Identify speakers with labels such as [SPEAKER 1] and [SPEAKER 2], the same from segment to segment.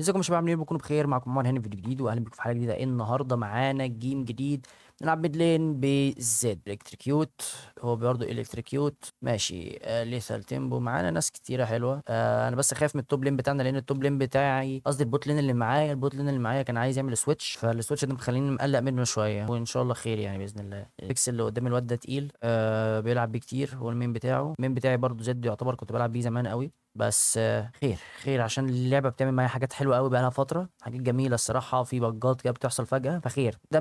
[SPEAKER 1] ازيكم يا شباب عاملين ايه؟ بكونوا بخير. معاكم عمر هاني في فيديو جديد، واهلا بيكم في حلقه جديده. النهارده معانا جيم جديد نلعب ميد لين بزد الكتريكيوت. هو برضه الكتريكيوت ماشي. ليثال تيمبو معانا ناس كتيره حلوه. انا بس خايف من التوب لين بتاعنا، لان التوب لين بتاعي قصدي البوت لين اللي معايا كان عايز يعمل سويتش، فالسويتش ده مخليني مقلق منه شويه، وان شاء الله خير يعني باذن الله. الاكس اللي قدام الواد ده تقيل، بيلعب بيه كتير. هو المين بتاعه، المين بتاعي برضه زد يعتبر، كنت بلعب بيه زمان قوي. بس خير خير، عشان اللعبه بتعمل معايا حاجات حلوه قوي بقالها فتره، حاجات جميله الصراحه. في بجات كده بتحصل فجاه، فخير. ده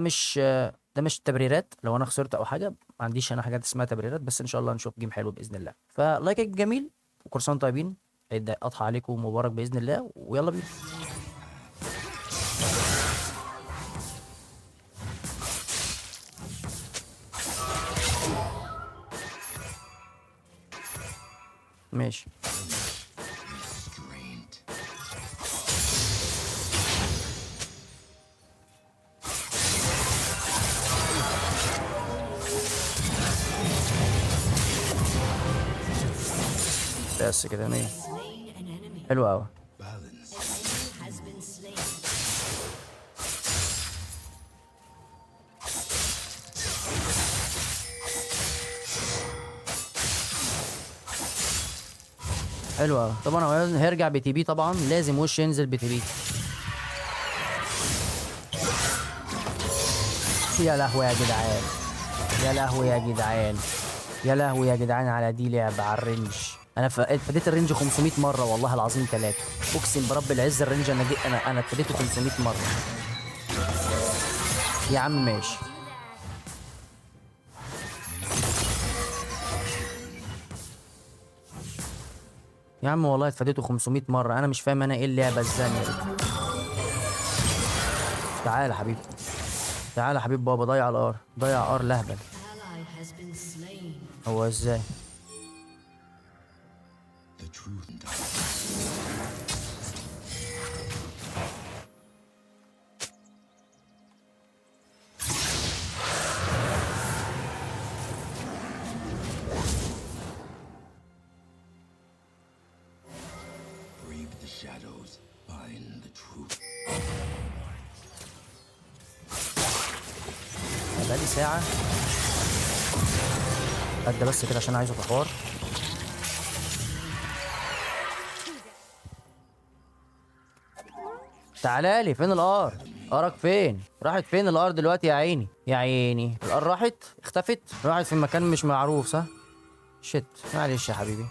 [SPEAKER 1] مش تبريرات لو انا خسرت او حاجه، ما عنديش انا حاجات اسمها تبريرات، بس ان شاء الله نشوف جيم حلو باذن الله. فلايك جميل، وكل سنه وانتم طيبين. عيد اضحى عليكم مبارك باذن الله، ويلا بينا. ماشي. بس كده مية. حلو قوي. حلو قوي. طبعا هو هيرجع بي تي بي، طبعا لازم وش ينزل بي تي بي. يا لهوي يا جدعان، يا لهوي يا جدعان، يا لهوي يا جدعان على دي لعبة على الرينج. انا فديت الرينج 500 مرة والله العظيم ثلاثة. اقسم برب العز الرينج انا ابتديته 500 مرة. يا عم ماشي. يا عم والله اتفاديته 500 مرة، انا مش فاهم انا ايه اللعبة الزانية دي. تعالى يا حبيبي، تعالى يا حبيب بابا. ضيع الار، ضيع ار لهبل. هو ازاي؟ بقالي ساعة قد بس كده عشان عايز اتحوار. تعالى لي، فين الار؟ ارك فين؟ راحت فين الار دلوقتي يا عيني؟ يا عيني الار راحت، اختفت، راحت في مكان مش معروف، صح؟ شت، معلش يا حبيبي.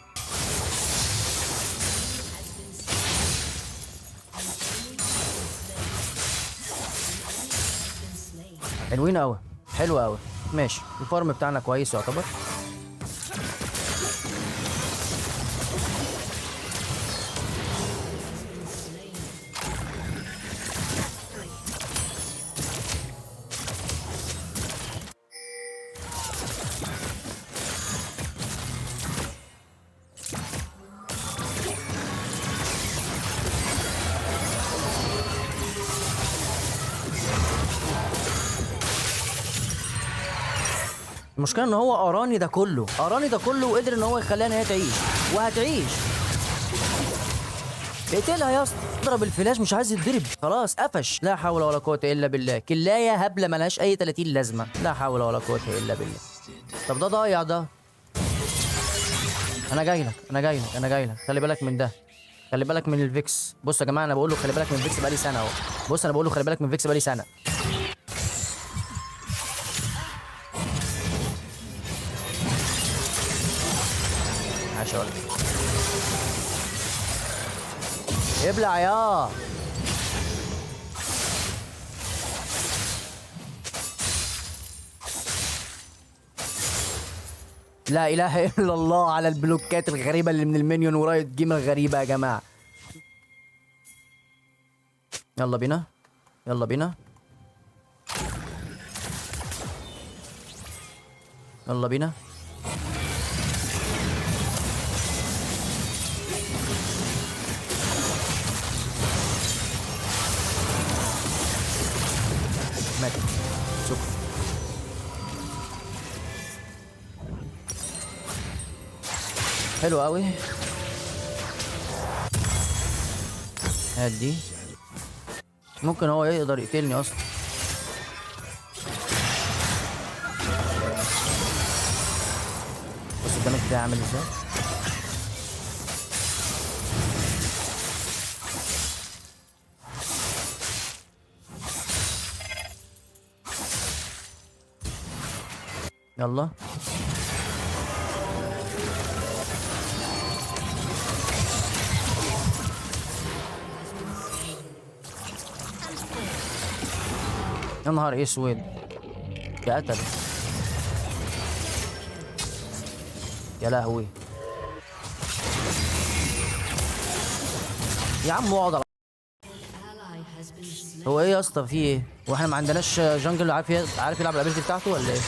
[SPEAKER 1] حلوين قوي، حلو قوي. ماشي، الفارم بتاعنا كويس يعتبر. المشكله ان هو قراني ده كله، قراني ده كله، وقدر ان هو يخليها ان هي تعيش، وهتعيش. اقتلها يا اسطى، اضرب الفلاش، مش عايز يتضرب، خلاص قفش. لا حول ولا قوه الا بالله. كلايه هبله ملهاش اي 30 لازمه. لا حول ولا قوه الا بالله. طب ده ضايع ده. انا جاي لك، انا جاي لك، انا جاي لك. خلي بالك من ده، خلي بالك من الفيكس. بص يا جماعه، انا بقول له خلي بالك من الفيكس بقالي سنه اهو. بص انا بقول له خلي بالك من الفيكس بقالي سنه. عاش يا ولد. ابلع يا. لا اله الا الله على البلوكات الغريبه اللي من المنيون ورايت جيم الغريبه يا جماعه. يلا بينا، يلا بينا، يلا بينا. مات. شكرا. حلو قوي. هات دي. ممكن هو يقدر يقتلني اصلا. بص الدمج بتاعي عامل ازاي. يلا يا نهار اسود، ده قتل. يا لهوي يا عم اقعد هو ايه يا اسطى، في ايه؟ واحنا ما عندناش جنجل عارف يلعب الابيلتي بتاعته ولا ايه؟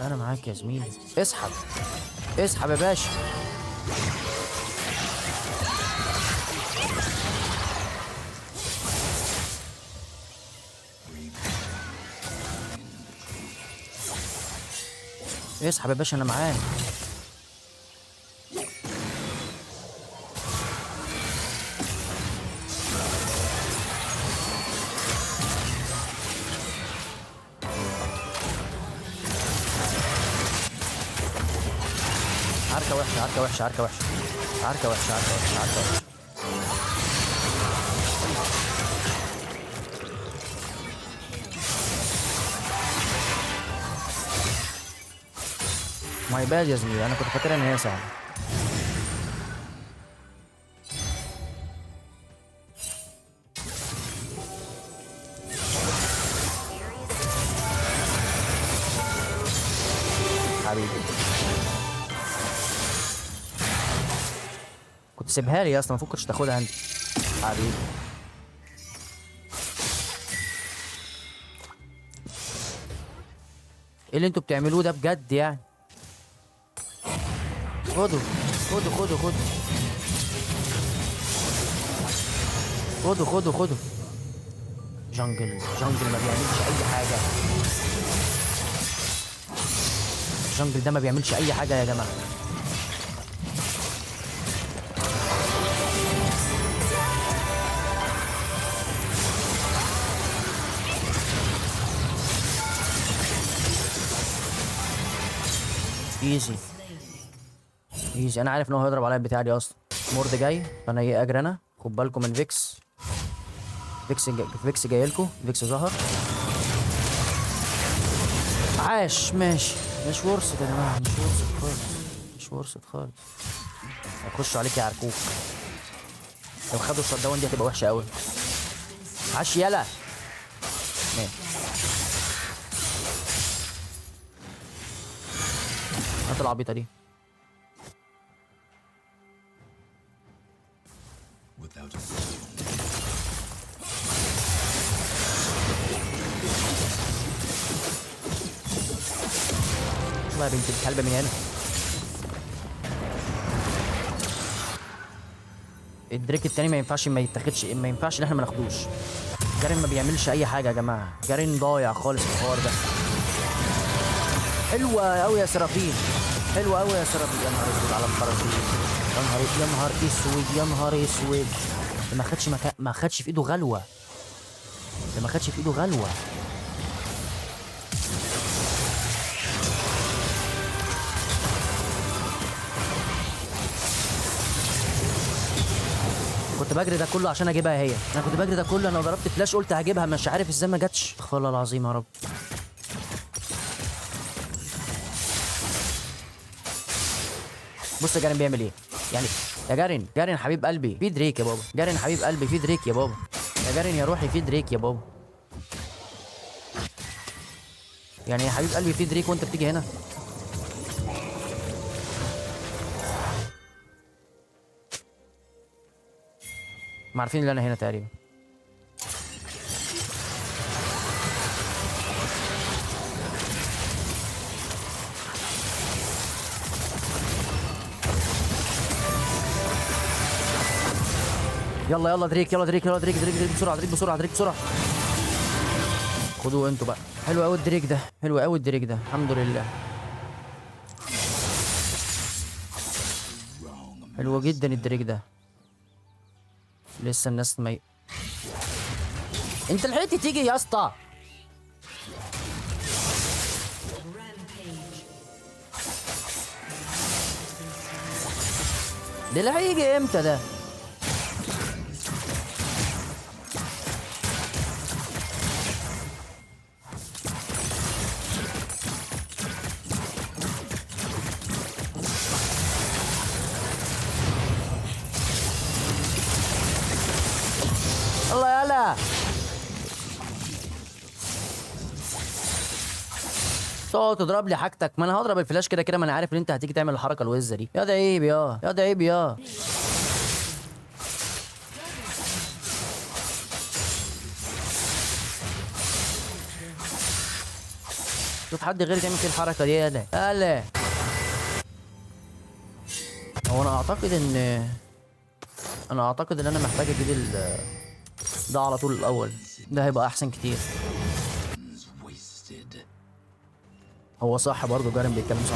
[SPEAKER 1] انا معاك يا زميلي، اسحب اسحب يا باشا. اسحب يا باشا انا معاك. عركة وحشة عركة وحشة عركة وحشة عركة وحشة عركة وحشة عركة وحشة. ماي باد يا زميلي، انا كنت فاكر ان هي سهلة. حبيبي كنت سيبها لي اصلا، المفروض كنتش تاخدها انت. حبيبي ايه اللي انتوا بتعملوه ده بجد يعني؟ خدوا خدوا خدوا خدوا خدوا خدوا خدوا. جنجل جنجل ما بيعملش اي حاجة. الجنجل ده ما بيعملش اي حاجة يا جماعة. ايزي ايزي، انا عارف ان هو هيضرب عليا البتاع دي اصلا. مورد جاي فانا ايه اجري انا. خد بالكم من فيكس. فيكس جاي لكم، فيكس ظهر. عاش ماشي. مش ورثة يا جماعة، مش ورثة خالص، مش ورثة خالص. هيخشوا عليك يعركوك. لو خدوا الشوت داون دي هتبقى وحشة قوي. عاش يلا ماشي. هات العبيطة دي. والله يا بنت الكلبة من هنا. الدريك التاني ما ينفعش ما يتاخدش، ما ينفعش ان احنا ما ناخدوش. جارين ما بيعملش اي حاجة يا جماعة، جارين ضايع خالص في الحوار ده. حلوة قوي يا سرافيل، حلوة قوي يا سرافيل. يا نهار اسود على الفرافيل. يا نهار اسود يا نهار اسود. ده ما خدش في ايده غلوة. ده ما خدش في ايده غلوة. كنت بجري ده كله عشان اجيبها هي. انا كنت بجري ده كله، انا ضربت فلاش قلت هجيبها، مش عارف ازاي ما جاتش. استغفر الله العظيم يا رب. بص يا جارين بيعمل ايه يعني. يا جارين، جارين حبيب قلبي في دريك يا بابا. جارين حبيب قلبي في دريك يا بابا. يا جارين يا روحي في دريك يا بابا. يعني يا حبيب قلبي في دريك وانت بتيجي هنا. ما عارفين ان انا هنا تقريبا. يلا يلا دريك، يلا دريك، يلا دريك، دريك بسرعه، دريك بسرعه، دريك بسرعه. خدوه انتوا بقى. حلو قوي الدريك ده، حلو قوي الدريك ده، الحمد لله. حلو جدا الدريك ده. لسه الناس ما انت لحقت تيجي يا اسطى؟ ده اللي هيجي امتى ده؟ الله يلا. تقعد تضرب لي حاجتك، ما انا هضرب الفلاش كده كده، ما انا عارف ان انت هتيجي تعمل الحركه الوزه دي. يا ده عيب يا ده عيب يا. شوف حد غيري تعمل كده الحركه دي. يلا يلا. هو انا اعتقد ان انا محتاج اجيب ده على طول الاول، ده هيبقى احسن كتير. هو صح برضه، جارم بيتكلم صح،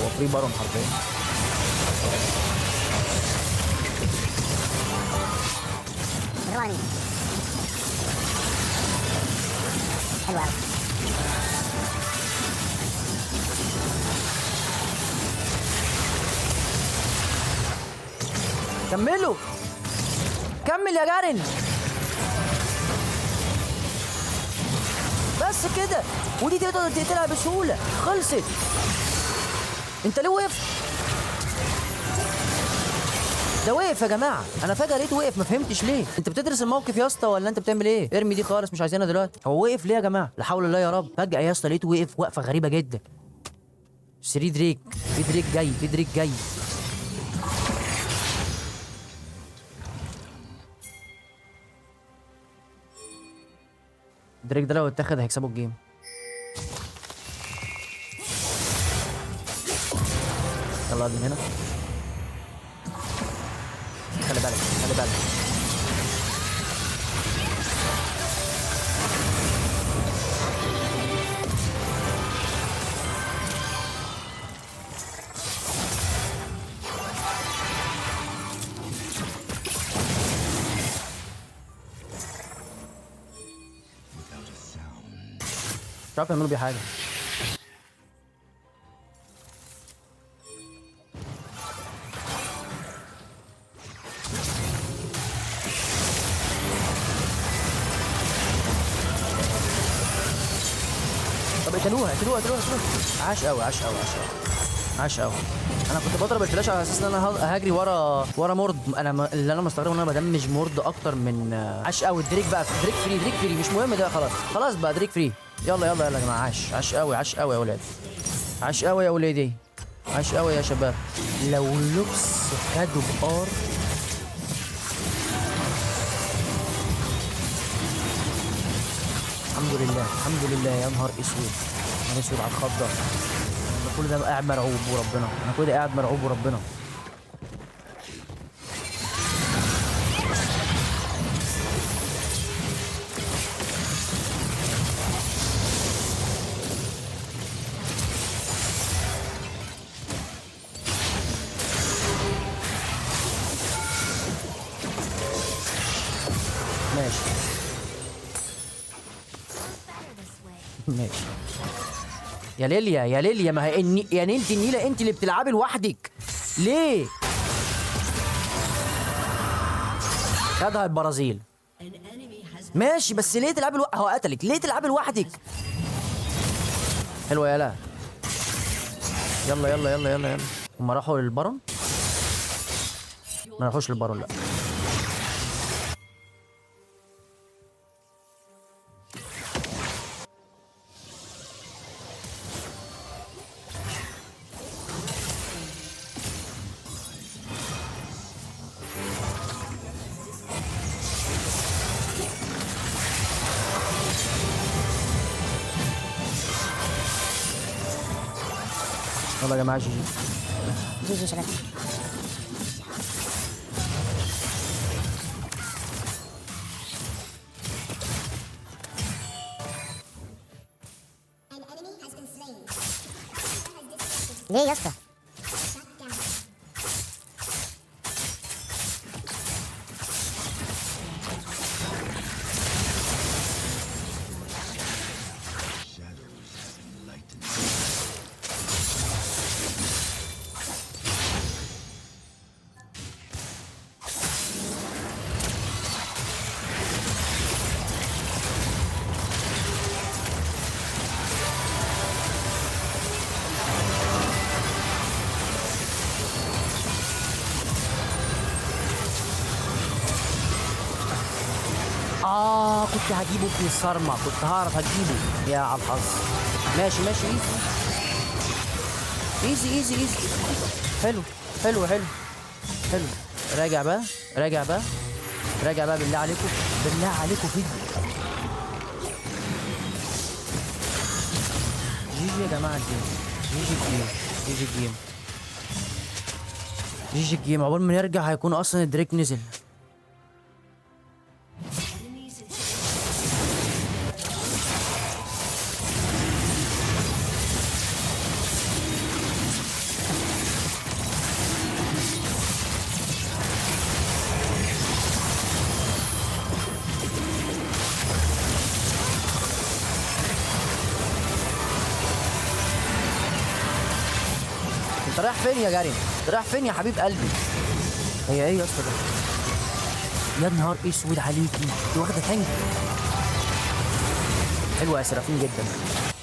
[SPEAKER 1] هو فري بارون حرفيا. حلو قوي. كملوا، كمل يا جارن. بس كده، ودي تقدر تقتلها بسهولة. خلصت. انت ليه وقفت؟ ده وقف يا جماعة، انا فجأة لقيته وقف، ما فهمتش ليه. انت بتدرس الموقف يا اسطى ولا انت بتعمل ايه؟ ارمي دي خالص، مش عايزينها دلوقتي. هو وقف ليه يا جماعة؟ لا حول الله يا رب. فجأة يا اسطى لقيته وقف وقفة غريبة جدا. 3 دريك، في دريك جاي، في دريك جاي. دريك ده لو اتاخد هيكسبوا الجيم. يلا من هنا. خلي بالك، خلي بالك. مش عارف يعملوا بيه حاجة. طب اقتلوها اقتلوها اقتلوها اقتلوها. عاش قوي عاش قوي عاش قوي عاش قوي. انا كنت بضرب الفلاش على اساس ان انا هجري ورا مورد. اللي انا مستغرب ان انا بدمج مورد اكتر من عاش قوي. دريك بقى، دريك فري، دريك فري، مش مهم ده. خلاص خلاص بقى دريك فري. يلا يلا يلا يا جماعه. عاش عاش قوي عاش قوي يا ولاد. عاش قوي يا ولادي، عاش قوي يا شباب. لو لوكس خدوا بار الحمد لله الحمد لله. يا نهار اسود، نهار اسود على الخضه. انا كل ده قاعد مرعوب وربنا، انا كل ده قاعد مرعوب وربنا. ماشي ماشي يا ليليا يا ليليا. ما هي يعني انت النيله انت اللي بتلعبي لوحدك ليه؟ خدها البرازيل ماشي، بس ليه تلعبي لوحدك؟ هو قتلك، ليه تلعبي لوحدك؟ حلوه يلا. يلا يلا يلا يلا يلا. هما راحوا للبارون؟ ما راحوش للبارون لا. يلا يا جماعه جي جي جي شباب. ليه يا اسطى؟ كنت هجيبه ابن الصرمه، كنت هعرف هجيبه. يا على الحظ. ماشي ماشي، ايزي ايزي ايزي ايزي. حلو حلو حلو حلو. راجع بقى، راجع بقى، راجع بقى بالله عليكم، بالله عليكم فيديو. جي جي يا جماعه الجيم، جي جي الجيم، جي جي الجيم، جي جي الجيم. عقبال ما نرجع هيكون اصلا الدريك نزل. انت رايح فين يا جارين؟ انت رايح فين يا حبيب قلبي؟ هي ايه يا اسطى ده؟ يا نهار اسود عليكي، دي واخده تانك. حلوه يا سرافين جدا.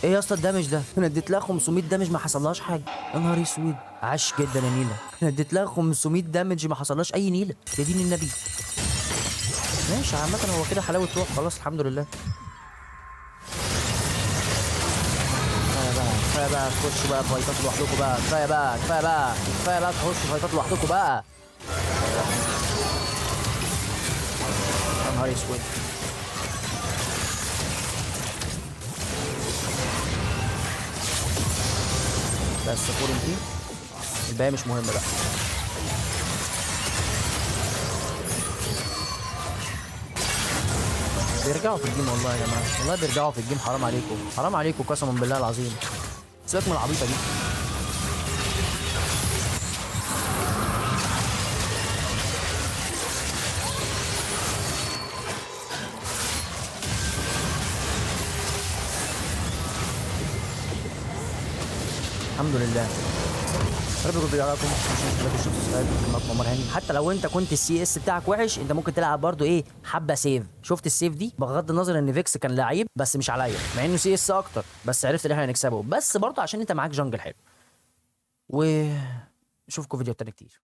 [SPEAKER 1] ايه يا اسطى الدمج ده؟ انا اديت لها 500 دمج ما حصلهاش حاجه. يا نهار اسود، عاش جدا يا نيله. انا اديت لها 500 دمج ما حصلهاش اي نيله، يا دين النبي. ماشي عامة، هو كده حلاوة روح، خلاص الحمد لله. كفاية بقى، كفاية بقى تخشوا بقى فايتات لوحدكم بقى، كفاية بقى، كفاية بقى، كفاية بقى تخشوا فايتات لوحدكم بقى. يا نهار اسود. بس فور انتي، الباقي مش مهم بقى. بيرجعوا في الجيم والله يا جماعة، والله بيرجعوا في الجيم. حرام عليكم، حرام عليكم قسما بالله العظيم. سيبك من العبيطة دي. الحمد لله. يا رب يكون فيديو عجبكم، مش سبسكرايب. معاكم عمر هاني. حتى لو انت كنت السي اس بتاعك وحش، انت ممكن تلعب برضو ايه حبه سيف. شفت السيف دي؟ بغض النظر ان فيكس كان لعيب بس مش عليا، مع انه سي اس اكتر، بس عرفت ان احنا هنكسبه، بس برضو عشان انت معاك جنجل حلو. و اشوفكم فيديو تاني كتير.